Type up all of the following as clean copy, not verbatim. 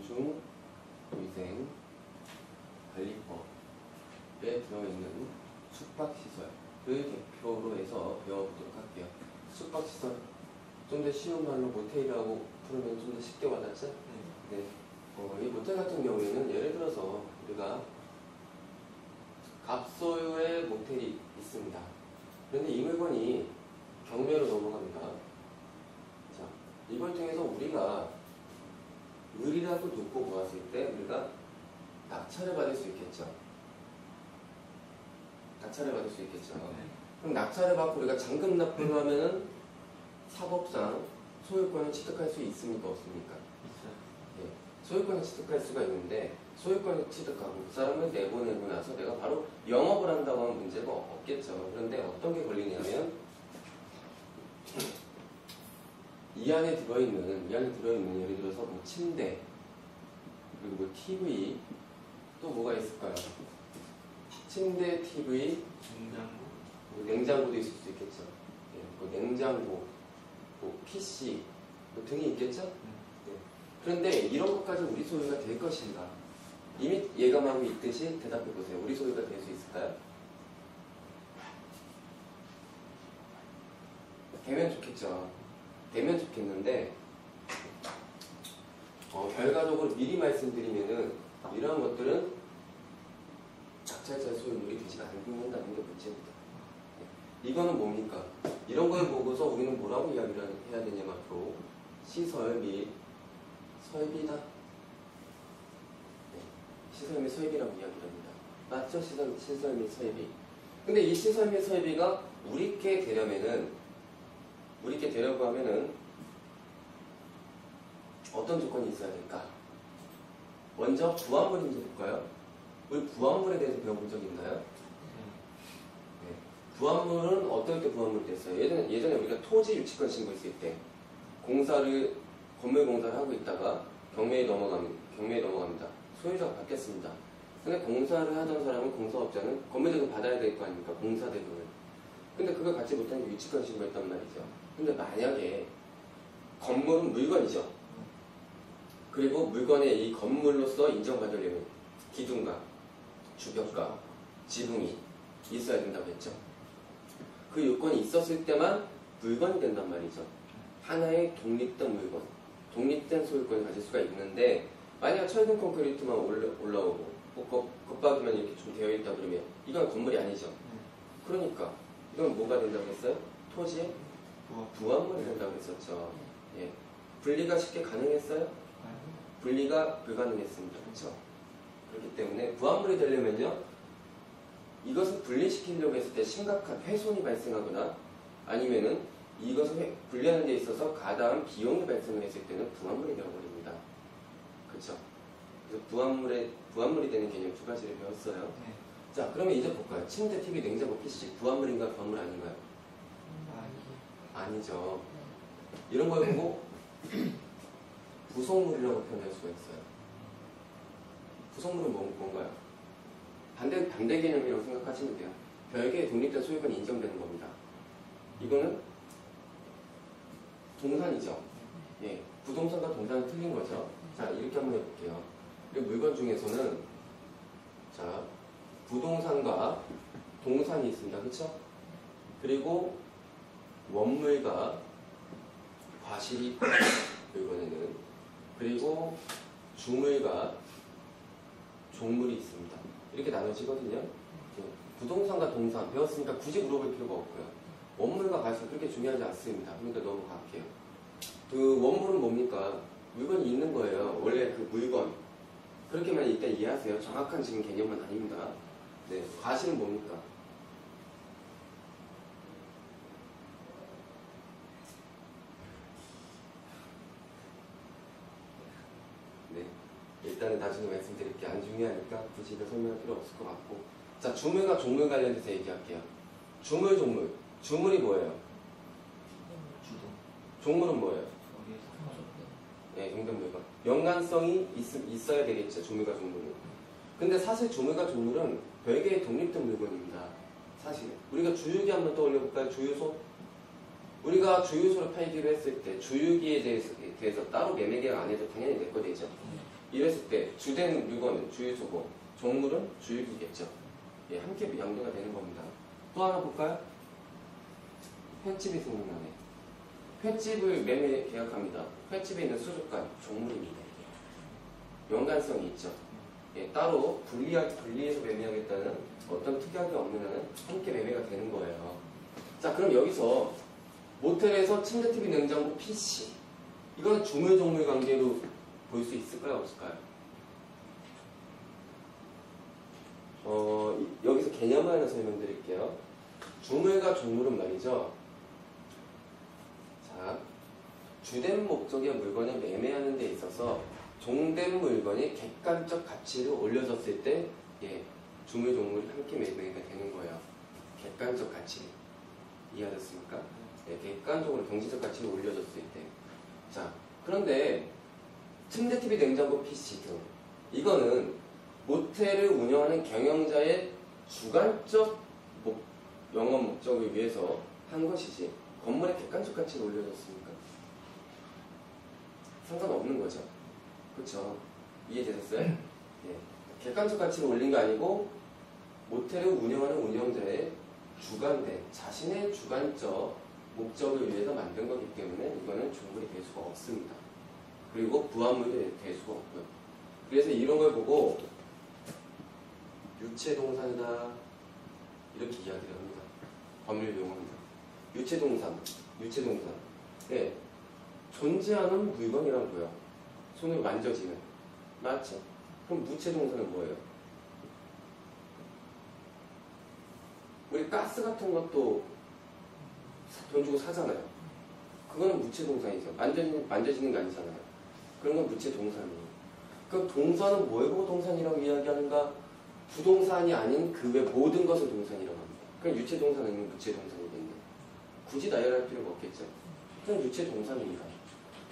곤충위생 관리법에 들어있는 숙박시설을 대표로 해서 배워보도록 할게요. 숙박시설 좀 더 쉬운 말로 모텔이라고 부르면 좀 더 쉽게 와닿죠? 네. 이 모텔 같은 경우에는 예를 들어서 우리가 갑소유의 모텔이 있습니다. 그런데 이 물건이 경매로 넘어갑니다. 자, 이걸 통해서 우리가 을이라고 놓고 보았을 때 우리가 낙찰을 받을 수 있겠죠. 낙찰을 받을 수 있겠죠. 그럼 낙찰을 받고 우리가 잔금 납부를 하면은 사법상 소유권을 취득할 수 있습니까? 없습니까? 예, 소유권을 취득할 수가 있는데 소유권을 취득하고 그 사람을 내보내고 나서 내가 바로 영업을 한다고 하면 문제가 없겠죠. 그런데 어떤 게 걸리냐면 이 안에 들어있는 예를 들어서 뭐 침대 그리고 뭐 TV 또 뭐가 있을까요? 침대, TV, 냉장고도 있을 수 있겠죠. 예, 뭐 냉장고, 뭐 PC 뭐 등이 있겠죠. 네. 그런데 이런 것까지 우리 소유가 될 것인가? 이미 예감하고 있듯이 대답해 보세요. 우리 소유가 될 수 있을까요? 되면 좋겠죠. 되면 좋겠는데 결과적으로 미리 말씀드리면은 이러한 것들은 낙찰자 소유물이 되지 않는다는 게 문제입니다. 이거는 뭡니까? 이런 걸 보고서 우리는 뭐라고 이야기를 해야 되냐면 앞으로 시설 및 설비다. 시설 및 설비라고 이야기를 합니다. 맞죠? 시설 및 설비. 근데 이 시설 및 설비가 우리께 되려고 하면은 어떤 조건이 있어야 될까? 먼저 부합물인지 볼까요? 우리 부합물에 대해서 배워본 적 있나요? 네. 부합물은 어떨 때 부합물이 됐어요? 예전에 우리가 토지 유치권 신고했을 때 건물 공사를 하고 있다가 경매에 넘어갑니다. 소유자가 바뀌었습니다. 근데 공사를 하던 사람은 공사업자는 건물대금 받아야 될 거 아닙니까? 공사대금을. 근데 그걸 갖지 못한 게 유치권 신고했단 말이죠. 근데 만약에 건물은 물건이죠. 그리고 물건의 이 건물로서 인정받으려면 기둥과 주벽과 지붕이 있어야 된다고 했죠. 그 요건이 있었을 때만 물건이 된단 말이죠. 하나의 독립된 물건, 독립된 소유권을 가질 수가 있는데 만약 철근 콘크리트만 올라오고 겉박이만 이렇게 좀 되어 있다 그러면 이건 건물이 아니죠. 그러니까 이건 뭐가 된다고 했어요? 토지의 부합물이 된다고 했었죠. 예. 분리가 쉽게 가능했어요? 분리가 불가능했습니다. 그렇죠? 그렇기 때문에 부합물이 되려면요, 이것을 분리시키려고 했을 때 심각한 훼손이 발생하거나 아니면은 이것을 분리하는 데 있어서 가다한 비용이 발생을 했을 때는 부합물이 되어버립니다. 그렇죠? 그래서 부합물이 되는 개념 두 가지를 배웠어요. 네. 자, 그러면 이제 볼까요? 침대, TV, 냉장고, PC 부합물인가 부합물 아닌가요? 아니죠. 이런 걸 보고 부속물이라고 표현할 수가 있어요. 부속물은 뭔가요? 반대 개념이라고 생각하시면 돼요. 별개의 독립된 소유권이 인정되는 겁니다. 이거는 동산이죠. 예, 부동산과 동산은 틀린 거죠. 자, 이렇게 한번 해볼게요. 그리고 물건 중에서는 자, 부동산과 동산이 있습니다. 그렇죠? 그리고 원물과 과실이 물건에는 그리고 주물과 종물이 있습니다. 이렇게 나눠지거든요. 부동산과 동산 배웠으니까 굳이 물어볼 필요가 없고요. 원물과 과실 그렇게 중요하지 않습니다. 그러니까 넘어갈게요. 그 원물은 뭡니까? 물건이 있는 거예요. 원래 그 물건. 그렇게만 일단 이해하세요. 정확한 지금 개념은 아닙니다. 네, 과실은 뭡니까? 네, 일단은 나중에 말씀드릴게요. 안 중요하니까 굳이 이거 설명할 필요 없을 것 같고. 자, 주물과 종물 관련해서 얘기할게요. 주물이 뭐예요? 종물은 뭐예요? 예, 용된 물건. 연관성이 있어야 되겠죠. 주물과 종물은. 근데 사실 주물과 종물은 별개의 독립된 물건입니다. 사실 우리가 주유기 한번 떠올려볼까요? 주유소? 우리가 주유소를 팔기로 했을 때 주유기에 대해서 따로 매매계약 안 해도 당연히 내 거 되죠. 이랬을 때 주된 물건은 주유소고 종물은 주유기겠죠. 예, 함께 연계가 되는 겁니다. 또 하나 볼까요? 횟집이 생각나네. 횟집을 매매 계약합니다. 횟집에 있는 수족관 종물입니다. 이게. 연관성이 있죠. 예, 따로 분리해서 매매하겠다는 어떤 특약이 없는 한은 함께 매매가 되는 거예요. 자, 그럼 여기서 모텔에서 침대, TV, 냉장고, PC 이거는 주물 관계로 볼 수 있을까요? 없을까요? 여기서 개념을 하나 설명드릴게요. 주물과 종물은 말이죠. 자, 주된 목적의 물건을 매매하는 데 있어서 종된 물건이 객관적 가치를 올려줬을 때 예, 주물, 종물이 함께 매매가 되는 거예요. 객관적 가치. 이해하셨습니까? 예, 객관적으로 경제적 가치를 올려줬을 때. 자, 그런데 침대, TV, 냉장고, PC 등 이거는 모텔을 운영하는 경영자의 주관적 영업 목적을 위해서 한 것이지 건물의 객관적 가치를 올려줬습니까? 상관없는 거죠. 그렇죠? 이해되셨어요? 예. 객관적 가치를 올린 게 아니고 모텔을 운영하는 운영자의 주관된 자신의 주관적 목적을 위해서 만든 거기 때문에 이거는 종물이 될 수가 없습니다. 그리고 부합물이 될 수가 없고요. 그래서 이런 걸 보고 유체동산이다 이렇게 이야기를 합니다. 법률 용어입니다. 유체동산. 네. 존재하는 물건이라고요. 손으로 만져지는. 맞죠? 그럼 무체동산은 뭐예요? 우리 가스 같은 것도 돈 주고 사잖아요. 그거는 무체동산이죠. 만져지는 게 아니잖아요. 그런 건 무체동산이에요. 그럼 동산은 뭘 보고 동산이라고 이야기하는가? 부동산이 아닌 그 외 모든 것을 동산이라고 합니다. 그럼 유체동산 아니면 무체동산이겠네요. 굳이 나열할 필요가 없겠죠. 그럼 유체동산입니다.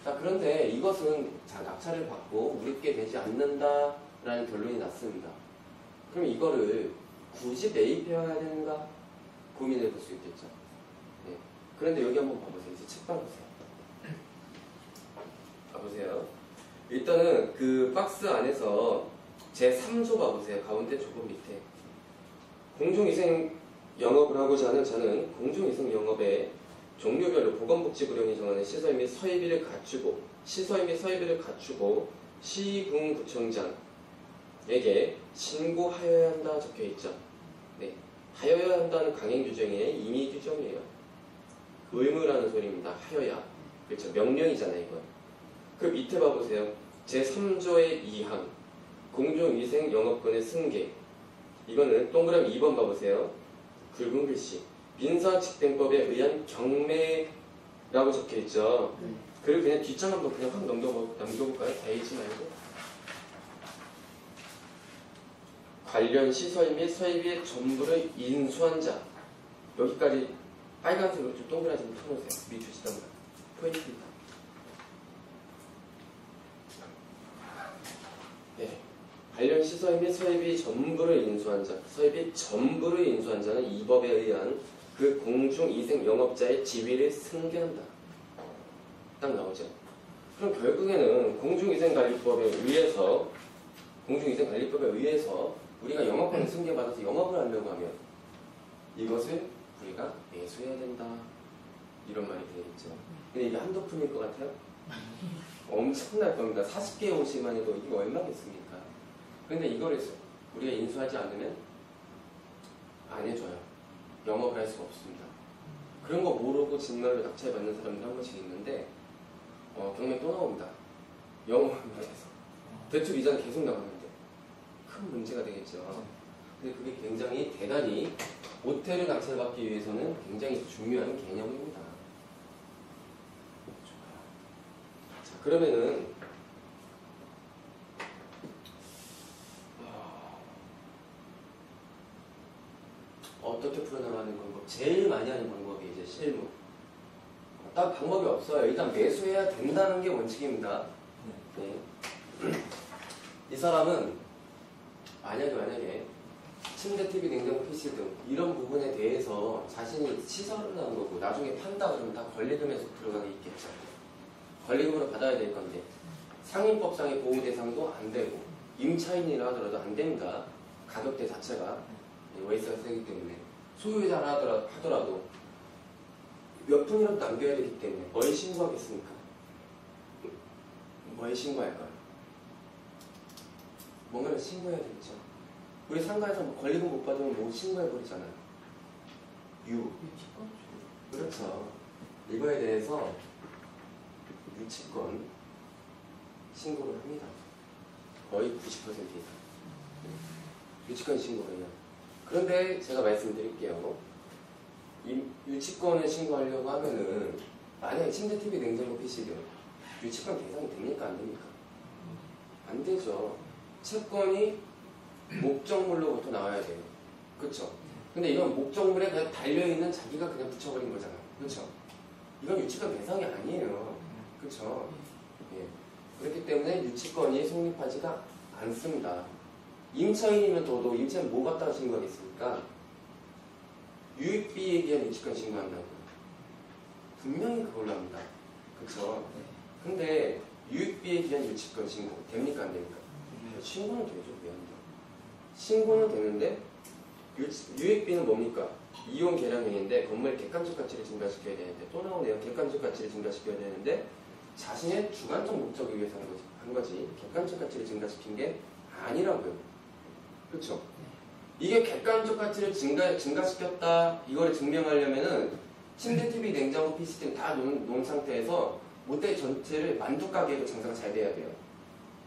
자, 그런데 이것은 낙찰을 받고 우리께 되지 않는다라는 결론이 났습니다. 그럼 이거를 굳이 매입해야 되는가 고민해 볼 수 있겠죠. 네. 그런데 여기 한번 봐보세요. 이제 책 봐보세요. 봐보세요. 일단은 그 박스 안에서 제3조 봐보세요. 가운데 조금 밑에. 공중위생 영업을 하고자 하는 자는 공중위생 영업의 종류별로 보건복지부령이 정하는 시설 및 서비를 갖추고 시군구청장에게 신고하여야 한다 적혀있죠. 네. 하여야 한다는 강행 규정의 임의 규정이에요. 의무라는 소리입니다. 하여야. 그렇죠. 명령이잖아요. 이건. 그 밑에 봐보세요. 제3조의 2항 공중위생 영업권의 승계. 이거는 동그라미 2번 봐보세요. 굵은 글씨. 민사집행법에 의한 경매라고 적혀있죠. 그리고 그냥 뒷장 한번 그냥 확 넘겨볼까요? 다 읽지 말고. 관련 시설 및 설비의 전부를 인수한 자. 여기까지 빨간색으로 좀 동그라미 좀 펴놓으세요. 밑주시던가. 포인트입니다. 네. 관련 시설 및 설비 전부를 인수한 자. 설비 전부를 인수한 자는 이 법에 의한 그 공중위생 영업자의 지위를 승계한다. 딱 나오죠. 그럼 결국에는 공중위생관리법에 의해서 우리가 영업권을 승계받아서 영업을 하려고 하면 이것을 우리가 매수해야 된다. 이런 말이 되겠죠. 근데 이게 한두 푼일 것 같아요? 엄청날 겁니다. 40개의 옷이만 해도 이게 얼마겠습니까? 근데 이걸 우리가 인수하지 않으면 안 해줘요. 영업을 할 수가 없습니다. 그런 거 모르고 정말로 낙찰받는 사람들 한 번씩 있는데 경매 또 나옵니다. 영업을 해서 대출 이자는 계속 나가는데 큰 문제가 되겠죠. 근데 그게 굉장히 대단히 모텔을 낙찰받기 위해서는 굉장히 중요한 개념입니다. 자, 그러면은 어떻게 풀어나가는 방법? 제일 많이 하는 방법이 이제 실무. 딱 방법이 없어요. 일단 매수해야 된다는 게 원칙입니다. 네. 이 사람은 만약에 침대, TV, 냉장고, PC 등 이런 부분에 대해서 자신이 시설을 하는 거고 나중에 판다 그러면 다 권리금에 들어가게 있겠죠. 권리금으로 받아야 될 건데 상인법상의 보호 대상도 안 되고 임차인이라 하더라도 안 됩니다. 가격대 자체가 월세가 세기 때문에 소유자라 하더라도 몇 푼이라도 남겨야 되기 때문에 뭘 신고하겠습니까? 뭘 신고할까요? 뭔가를 신고해야 되겠죠. 우리 상가에서 뭐 권리금 못 받으면 뭐 신고해버리잖아요. 그렇죠. 이거에 대해서 유치권 신고를 합니다. 거의 90% 이상. 유치권 신고를 해요. 그런데 제가 말씀드릴게요. 이 유치권을 신고하려고 하면은 만약에 침대, TV, 냉장고, PC 등 유치권 대상이 됩니까? 안 됩니까? 안 되죠. 채권이 목적물로부터 나와야 돼요. 그렇죠? 근데 이건 목적물에 그냥 달려있는 자기가 그냥 붙여버린 거잖아요. 그렇죠? 이건 유치권 대상이 아니에요. 그렇죠? 예. 그렇기 때문에 유치권이 성립하지가 않습니다. 임차인이면 더도 임차인 뭐 갖다가 신고하겠습니까? 유익비에 대한 유치권 신고한다고요. 분명히 그걸로 합니다. 그렇죠? 근데 유익비에 대한 유치권 신고 됩니까? 안 됩니까? 신고는 되죠. 왜 안 돼요? 신고는 되는데 유익비는 뭡니까? 이용 계량행위인데 건물의 객관적 가치를 증가시켜야 되는데 또 나오네요. 객관적 가치를 증가시켜야 되는데 자신의 주관적 목적을 위해서 한 거지 객관적 가치를 증가시킨 게 아니라고요. 그렇죠? 이게 객관적 가치를 증가시켰다 이걸 증명하려면은 침대, TV, 냉장고, PC 등 다 놓은 상태에서 롯데 전체를 만두가게로 장사가 잘 돼야 돼요.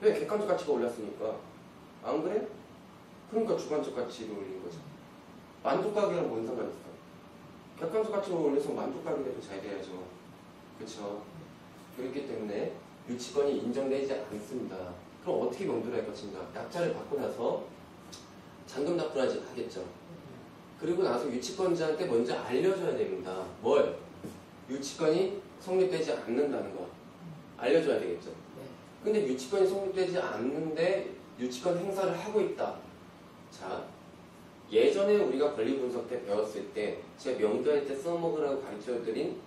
왜? 객관적 가치가 올랐으니까. 안 그래? 그러니까 주관적 가치를 올린 거죠. 만두가게랑 뭔 상관 있어? 객관적 가치를 올려서 만두가게도 잘 돼야죠. 그렇죠? 그렇기 때문에 유치권이 인정되지 않습니다. 그럼 어떻게 명도를 할 것인가? 약자를 받고 나서 잔금 납부를 하겠죠. 그리고 나서 유치권자한테 먼저 알려줘야 됩니다. 뭘? 유치권이 성립되지 않는다는 거. 알려줘야 되겠죠. 근데 유치권이 성립되지 않는데 유치권 행사를 하고 있다. 자, 예전에 우리가 권리분석 때 배웠을 때 제가 명도할 때 써먹으라고 가르쳐드린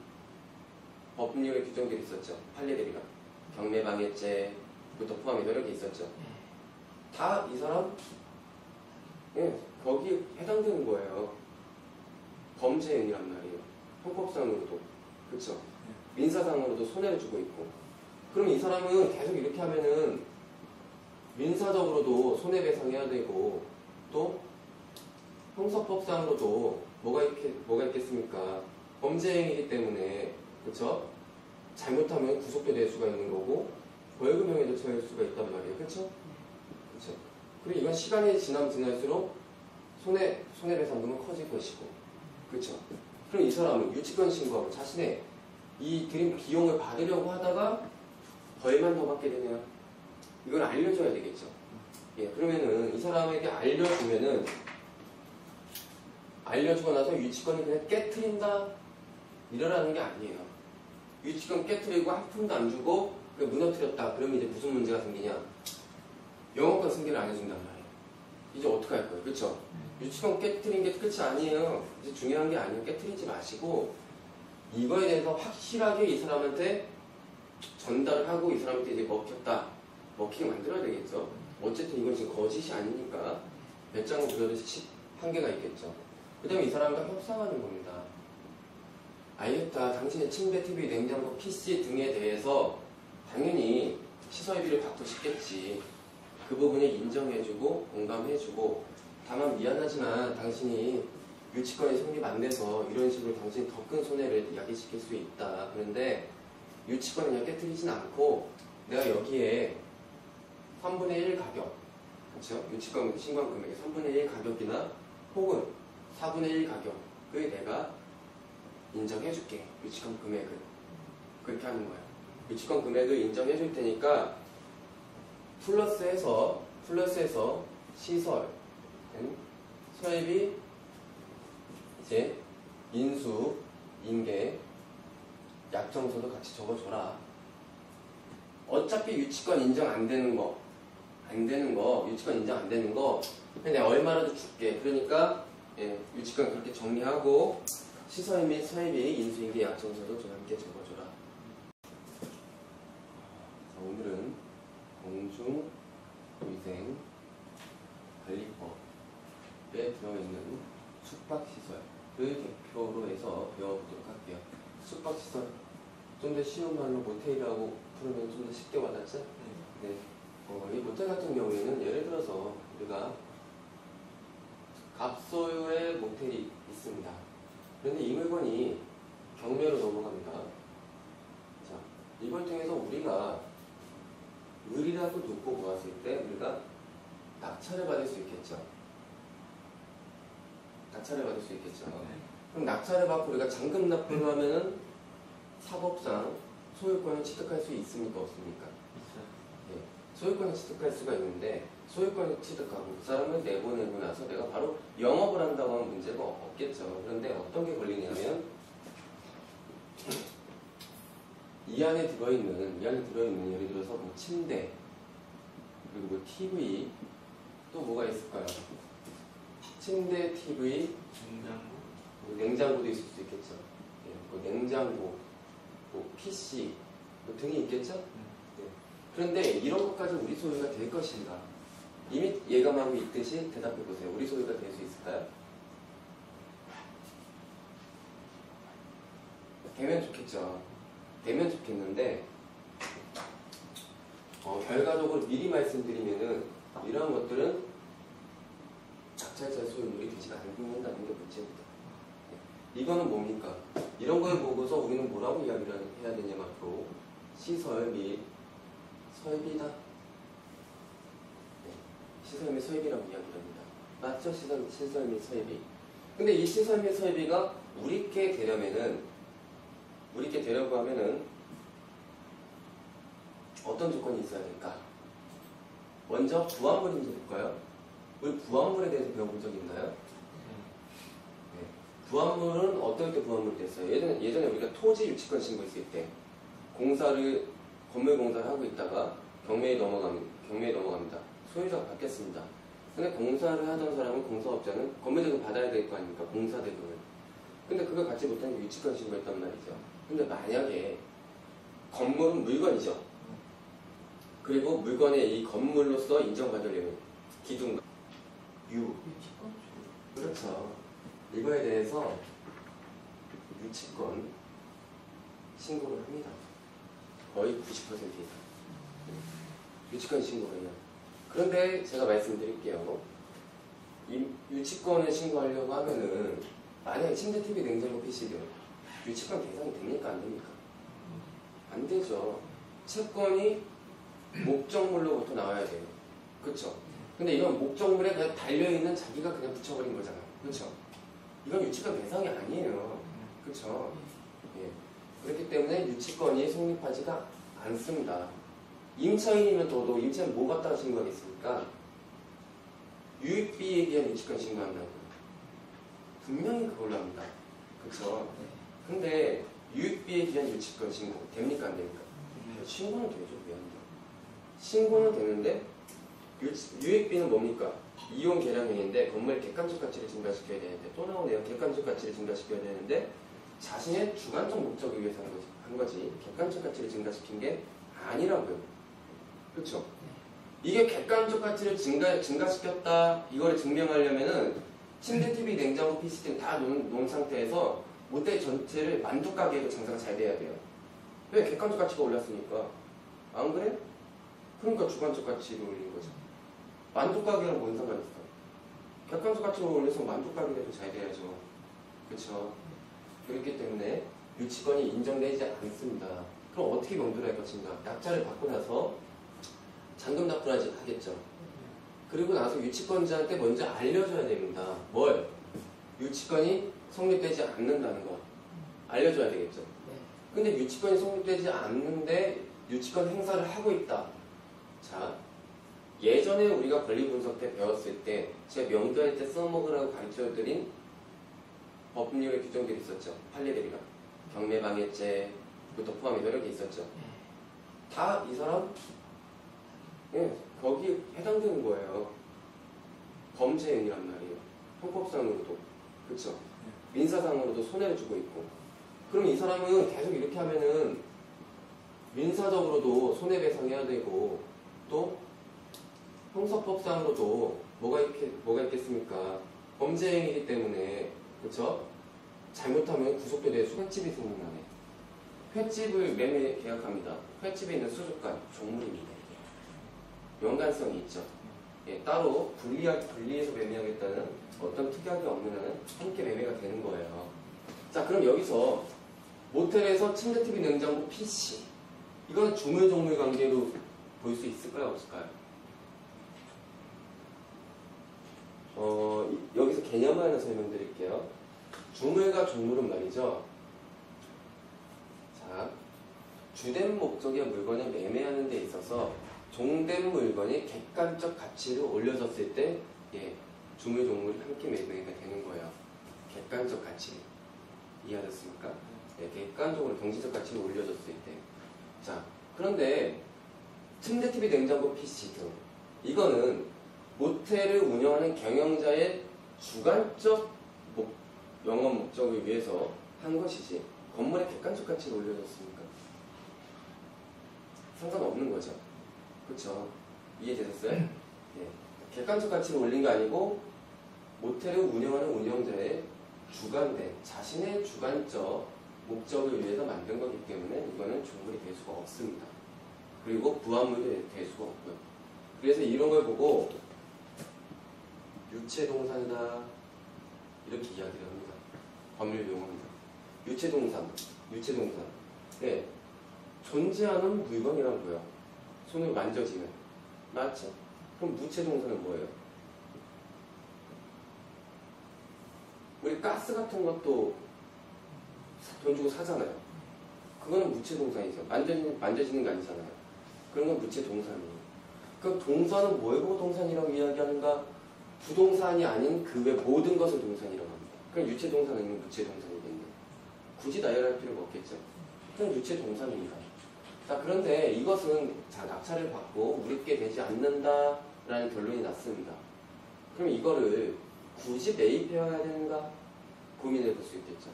법률의 규정들이 있었죠. 판례들이랑. 경매방해죄부터 포함해서 여러 개 있었죠. 다 이 사람 예, 거기에 해당되는 거예요. 범죄 행위란 말이에요. 형법상으로도. 그렇죠? 민사상으로도 손해를 주고 있고. 그럼 이 사람은 계속 이렇게 하면은 민사적으로도 손해배상해야 되고 또 형사법상으로도 뭐가 있겠습니까? 범죄 행위이기 때문에 그렇죠? 잘못하면 구속도 될 수가 있는 거고 벌금형에도 처할 수가 있단 말이에요. 그렇죠? 그렇죠? 그리고 이건 시간이 지날수록 손해배상금은 커질 것이고 그렇죠? 그럼 이 사람은 유치권 신고하고 자신의 이 드린 비용을 받으려고 하다가 벌만 더 받게 되네요. 이건 알려줘야 되겠죠. 예, 그러면은 이 사람에게 알려주고 나서 유치권을 그냥 깨트린다 이러라는 게 아니에요. 유치권 깨트리고 한 푼도 안 주고 무너뜨렸다. 그러면 이제 무슨 문제가 생기냐? 영업권 승계를 안 해준단 말이에요. 이제 어떻게 할 거예요? 그렇죠? 유치권 깨트린 게 끝이 아니에요. 이제 중요한 게 아니에요. 깨트리지 마시고 이거에 대해서 확실하게 이 사람한테 전달을 하고 이 사람한테 이제 먹히게 만들어야 되겠죠. 어쨌든 이건 지금 거짓이 아니니까 배짱을 부려도 한계가 있겠죠. 그 다음에 이 사람과 협상하는 겁니다. 알겠다. 당신의 침대, TV, 냉장고, PC 등에 대해서 당연히 시설비를 받고 싶겠지. 그 부분을 인정해주고 공감해주고 다만 미안하지만 당신이 유치권이 성립 안 돼서 이런 식으로 당신이 더 큰 손해를 야기시킬 수 있다. 그런데 유치권을 그냥 깨트리진 않고 내가 여기에 3분의 1 가격, 그렇죠? 유치권 신고한 금액의 3분의 1 가격이나 혹은 4분의 1 가격을 내가 인정해줄게. 유치권 금액을. 그렇게 하는 거야. 유치권 금액을 인정해줄 테니까 플러스해서 시설, 설비, 이제 인수, 인계, 약정서도 같이 적어줘라. 어차피 유치권 인정 안 되는 거, 유치권 인정 안 되는 거, 그냥 내가 얼마라도 줄게. 그러니까, 예, 유치권 그렇게 정리하고, 시설 및 설비, 인수, 인계, 약정서도 좀 함께 적어줘라. 자, 오늘은 들어있는 숙박시설을 대표로 해서 배워보도록 할게요. 숙박시설, 좀 더 쉬운 말로 모텔이라고 부르면 좀 더 쉽게 와닿죠? 네. 이 모텔 같은 경우에는 예를 들어서 우리가 갑소유의 모텔이 있습니다. 그런데 이 물건이 경매로 넘어갑니다. 자, 이걸 통해서 우리가 을이라고 놓고 보았을 때 우리가 낙찰을 받을 수 있겠죠. 낙찰을 받을 수 있겠죠. 그럼 낙찰을 받고 우리가 잔금 납부를 하면은 사법상 소유권을 취득할 수 있습니까? 없습니까? 네. 소유권을 취득할 수가 있는데 소유권을 취득하고 그 사람을 내보내고 나서 내가 바로 영업을 한다고 하면 문제가 없겠죠. 그런데 어떤 게 걸리냐면 이 안에 들어있는 예를 들어서 뭐 침대 그리고 뭐 TV 또 뭐가 있을까요? 침대, TV, 냉장고도 있을 수 있겠죠. 예, 뭐 냉장고, 뭐 PC 뭐 등이 있겠죠. 네. 그런데 이런 것까지 우리 소유가 될 것인가? 이미 예감하고 있듯이 대답해 보세요. 우리 소유가 될 수 있을까요? 되면 좋겠죠. 되면 좋겠는데 결과적으로 미리 말씀드리면은 이러한 것들은 낙찰자의 소유물이 되지 않는다는 게 문제입니다. 이거는 뭡니까? 이런 걸 보고서 우리는 뭐라고 이야기를 해야 되냐면 앞으로 시설 및 설비다. 네. 시설 및 설비라고 이야기를 합니다. 맞죠? 시설 및 설비. 근데 이 시설 및 설비가 우리께 되려고 하면은 어떤 조건이 있어야 될까? 먼저 부합물인지 볼까요? 우리 부합물에 대해서 배워본 적 있나요? 네. 부합물은 어떨 때 부합물이 됐어요? 예전에 우리가 토지 유치권 신고했을 때 건물 공사를 하고 있다가 경매에 넘어갑니다. 소유자가 바뀌었습니다. 근데 공사를 하던 사람은 공사업자는 건물대금 받아야 될 거 아닙니까? 공사대금을. 근데 그걸 받지 못하니까 유치권 신고했단 말이죠. 근데 만약에 건물은 물건이죠. 그리고 물건의 이 건물로서 인정받으려면 기둥, 그렇죠. 이거에 대해서 유치권 신고를 합니다. 거의 90% 이상. 유치권 신고를 해요. 그런데 제가 말씀드릴게요. 이 유치권을 신고하려고 하면은 만약에 침대, TV, 냉장고, PC들 유치권 대상이 됩니까? 안 됩니까? 안 되죠. 채권이 목적물로부터 나와야 돼요. 그렇죠? 근데 이건 목적물에 그냥 달려있는 자기가 그냥 붙여버린 거잖아요. 그렇죠? 이건 유치권 대상이 아니에요. 그렇죠? 예. 그렇기 때문에 유치권이 성립하지가 않습니다. 임차인이면 더더욱 임차인 뭐 갖다가 신고하겠습니까? 유익비에 대한 유치권 신고한다고요. 분명히 그걸로 합니다. 그렇죠? 근데 유익비에 대한 유치권 신고 됩니까? 안 됩니까? 신고는 되죠. 왜 안 돼요? 신고는 되는데 유익비는 뭡니까? 이용 개량행위인데 건물의 객관적 가치를 증가시켜야 되는데 또 나오네요. 객관적 가치를 증가시켜야 되는데 자신의 주관적 목적을 위해서 한 거지 객관적 가치를 증가시킨 게 아니라고요. 그렇죠? 이게 객관적 가치를 증가시켰다 이걸 증명하려면은 침대, TV, 냉장고, PC 등 다 놓은 상태에서 모텔 전체를 만두 가게로 장사가 잘 돼야 돼요. 왜? 객관적 가치가 올랐으니까. 안 그래? 그러니까 주관적 가치를 올린 거죠. 만두 가게랑 뭔 상관 있어? 객관적 가치를 올려서 만두 가게도 잘 돼야죠. 그렇죠? 그렇기 때문에 유치권이 인정되지 않습니다. 그럼 어떻게 명도를 할 것인가? 낙찰을 받고 나서 잔금 납부를 하겠죠. 그리고 나서 유치권자한테 먼저 알려줘야 됩니다. 뭘? 유치권이 성립되지 않는다는 거. 알려줘야 되겠죠. 근데 유치권이 성립되지 않는데 유치권 행사를 하고 있다. 자, 예전에 우리가 권리 분석 때 배웠을 때 제가 명도할 때 써먹으라고 가르쳐드린 법률의 규정들이 있었죠. 판례들이랑. 경매방해죄부터 포함해서 여러 개 있었죠. 다 이 사람 거기 해당되는 거예요. 범죄 행위란 말이에요. 형법상으로도. 그렇죠? 민사상으로도 손해를 주고 있고. 그럼 이 사람은 계속 이렇게 하면은 민사적으로도 손해배상해야 되고 또 형사법상으로도 뭐가 있겠습니까? 범죄 행위이기 때문에, 그쵸? 잘못하면 구속도 돼서 횟집이 생각나네. 횟집을 매매 계약합니다. 횟집에 있는 수족관, 종물입니다. 연관성이 있죠. 예, 따로 분리해서 매매하겠다는 어떤 특약이 없는 한은 함께 매매가 되는 거예요. 자, 그럼 여기서 모텔에서 침대, TV, 냉장고, PC. 이거는 주물-종물 관계로 볼 수 있을까요? 없을까요? 여기서 개념을 하나 설명드릴게요. 주물과 종물은 말이죠. 자, 주된 목적의 물건을 매매하는 데 있어서 종된 물건이 객관적 가치로 올려졌을 때, 예, 주물, 종물이 함께 매매가 되는 거예요. 객관적 가치. 이해하셨습니까? 네, 객관적으로 경제적 가치로 올려졌을 때. 자, 그런데 침대, TV, 냉장고, PC 등 이거는 모텔을 운영하는 경영자의 주관적 영업 목적을 위해서 한 것이지 건물의 객관적 가치로 올려졌습니까? 상관없는 거죠. 그렇죠? 이해되셨어요? 네. 객관적 가치로 올린 게 아니고 모텔을 운영하는 운영자의 주관된 자신의 주관적 목적을 위해서 만든 거기 때문에 이거는 종물이 될 수가 없습니다. 그리고 부합물이 될 수가 없고요. 그래서 이런 걸 보고 유체동산이다 이렇게 이야기를 합니다. 법률 용어입니다. 유체동산. 네. 존재하는 물건이라고요. 손으로 만져지는. 맞죠? 그럼 무체동산은 뭐예요? 우리 가스 같은 것도 돈 주고 사잖아요. 그거는 무체동산이죠. 만져지는 게 아니잖아요. 그런 건 무체동산이에요. 그럼 동산은 뭘 보고 동산이라고 이야기하는가? 부동산이 아닌 그 외 모든 것을 동산이라고 합니다. 그럼 유체동산 아니면 무체동산이겠네요. 굳이 나열할 필요가 없겠죠. 그럼 유체동산입니다. 자, 그런데 이것은 낙찰을 받고 우리께 되지 않는다라는 결론이 났습니다. 그럼 이거를 굳이 매입해야 되는가 고민해 볼 수 있겠죠.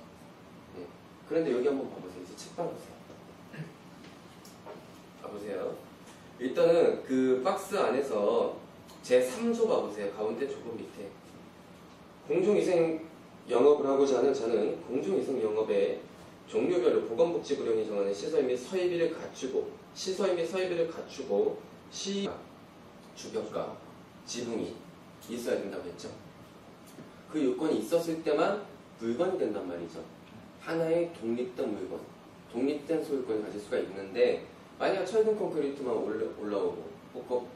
네. 그런데 여기 한번 봐보세요. 이제 책 봐보세요. 봐보세요. 일단은 그 박스 안에서 제3조 봐보세요. 가운데 조금 밑에. 공중위생 영업을 하고자 하는 자는 공중위생 영업의 종류별로 보건복지부령이 정하는 시설 및 서비를 갖추고 시 주변과 지붕이 있어야 된다고 했죠. 그 요건이 있었을 때만 물건이 된단 말이죠. 하나의 독립된 물건, 독립된 소유권을 가질 수가 있는데 만약 철근 콘크리트만 올라오고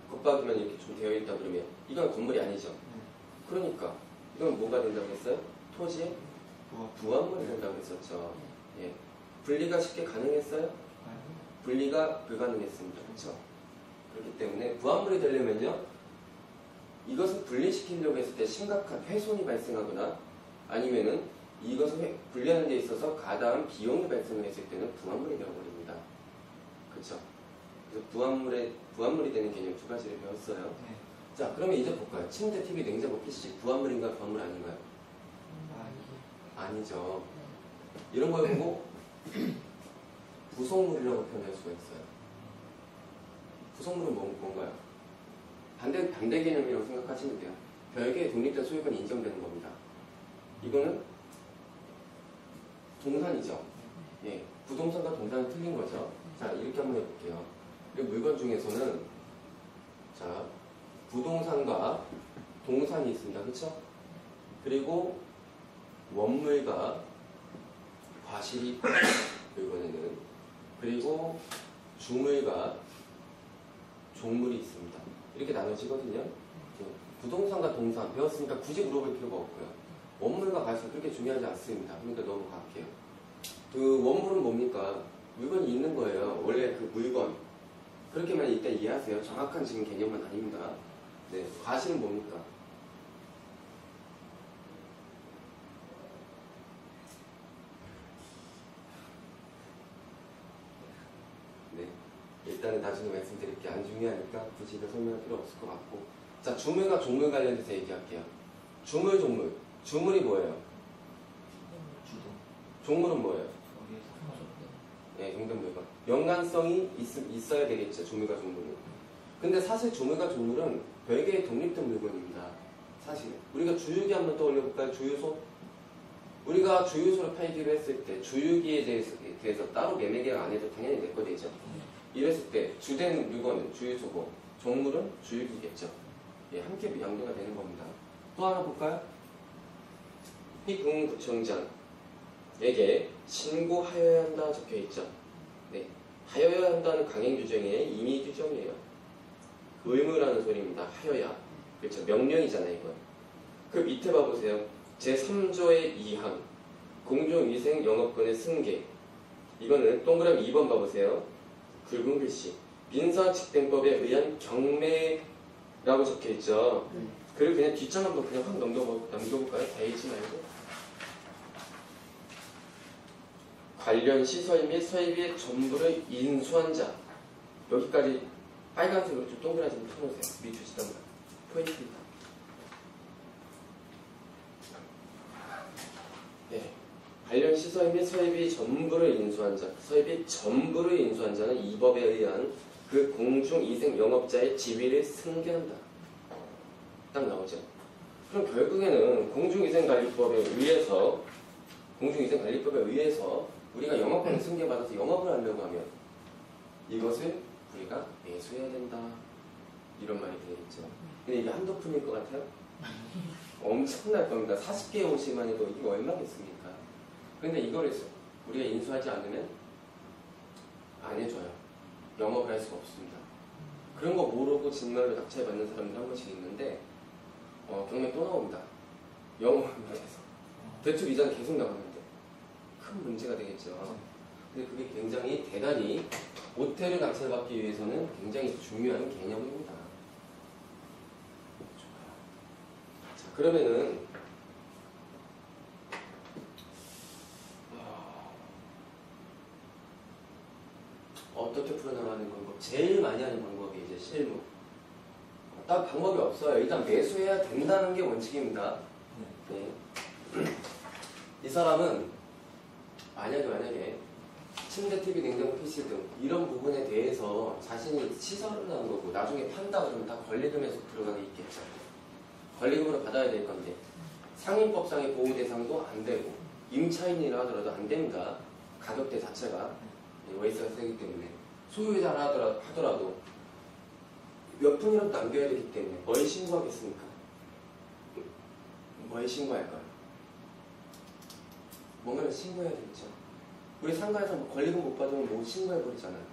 겉바퀴만 이렇게 좀 되어 있다 그러면 이건 건물이 아니죠. 그러니까 이건 뭐가 된다고 했어요? 토지의 부합물이 된다고 했었죠. 예. 분리가 쉽게 가능했어요? 분리가 불가능했습니다. 그렇죠? 그렇기 때문에 부합물이 되려면요, 이것을 분리시키려고 했을 때 심각한 훼손이 발생하거나 아니면은 이것을 분리하는 데 있어서 가다한 비용이 발생을 했을 때는 부합물이 되어버립니다. 그렇죠? 그래서 부합물이 되는 개념 두 가지를 배웠어요. 네. 자, 그러면 이제 볼까요? 침대, TV, 냉장고, PC 부합물인가 부합물 아닌가요? 아니죠. 이런 걸 보고 부속물이라고 표현할 수가 있어요. 부속물은 뭔가요? 반대 개념이라고 생각하시면 돼요. 별개의 독립된 소유권이 인정되는 겁니다. 이거는 동산이죠. 예, 부동산과 동산은 틀린 거죠. 자, 이렇게 한번 해볼게요. 이 물건 중에서는 자, 부동산과 동산이 있습니다. 그렇죠? 그리고 원물과 과실이 물건에는 그리고 주물과 종물이 있습니다. 이렇게 나눠지거든요. 부동산과 동산 배웠으니까 굳이 물어볼 필요가 없고요. 원물과 과실 그렇게 중요하지 않습니다. 그러니까 넘어갈게요. 그 원물은 뭡니까? 물건이 있는 거예요. 원래 그 물건. 그렇게만 일단 이해하세요. 정확한 지금 개념은 아닙니다. 네, 과실은 뭡니까? 네, 일단은 나중에 말씀드릴게요. 안 중요하니까 굳이 이거 설명할 필요 없을 것 같고. 자, 주물과 종물 관련해서 얘기할게요. 주물, 종물. 주물이 뭐예요? 종물은 뭐예요? 네, 종된 물건. 연관성이 있어야 되겠죠. 조물과 종물은. 근데 사실 조물과 종물은 별개의 독립된 물건입니다. 사실은. 우리가 주유기 한번 떠올려볼까요? 주유소? 우리가 주유소를 팔기로 했을 때 주유기에 대해서 따로 매매 계약 안 해도 당연히 내 거 되죠. 이랬을 때 주된 물건은 주유소고 종물은 주유기겠죠. 예, 함께 양도가 되는 겁니다. 또 하나 볼까요? 희궁구청장에게 신고하여야 한다 적혀 있죠. 네, 하여야 한다는 강행 규정의 임의 규정이에요. 의무라는 소리입니다. 하여야. 그렇죠. 명령이잖아요, 이건. 그 밑에 봐보세요. 제3조의 2항 공중위생 영업권의 승계. 이거는 동그라미 2번 봐보세요. 굵은 글씨. 민사집행법에 의한 경매라고 적혀있죠. 그리고 그냥 뒷장 한번 그냥 확 넘겨볼까요? 다 읽지 말고. 관련 시설 및 설비의 전부를 인수한 자. 여기까지 빨간색으로 좀 동그라미 좀 쳐놓으세요. 밑줄치던가. 포인트입니다. 네. 관련 시설 및 설비 전부를 인수한 자. 설비 전부를 인수한 자는 이 법에 의한 그 공중위생 영업자의 지위를 승계한다. 딱 나오죠. 그럼 결국에는 공중위생관리법에 의해서 우리가 영업권을 승계받아서 영업을 하려고 하면 이것을 우리가 매수해야 된다. 이런 말이 되겠죠. 근데 이게 한두 푼일 것 같아요? 엄청날 겁니다. 40개의 옷이만 해도 이게 얼마겠습니까? 근데 이걸 우리가 인수하지 않으면 안 해줘요. 영업을 할 수가 없습니다. 그런 거 모르고 진말로 낙찰받는 사람들 한 번씩 있는데 경매 또 나옵니다. 영업을 못해서. 대출 이자는 계속 나가는데 큰 문제가 되겠죠. 근데 그게 굉장히 대단히 모텔을 낙찰받기 위해서는 굉장히 중요한 개념입니다. 자, 그러면은 어떻게 풀어나가는 방법? 제일 많이 하는 방법이 이제 실무. 딱 방법이 없어요. 일단 매수해야 된다는 게 원칙입니다. 네. 이 사람은 만약에 침대, TV, 냉장고, PC 등 이런 부분에 대해서 자신이 시설을 하는 거고 나중에 판다 그러면 다 권리금에 들어가게 있겠죠. 권리금으로 받아야 될 건데 상인법상의 보호 대상도 안 되고 임차인이라 하더라도 안 됩니다. 가격대 자체가 월세가 세기 때문에 소유자라 하더라도 몇 푼이라도 남겨야 되기 때문에 뭘 신고하겠습니까? 뭘 신고할까요? 뭔가를 신고해야 되겠죠. 우리 상가에서 권리금 못 받으면 뭐 신고해버리잖아요.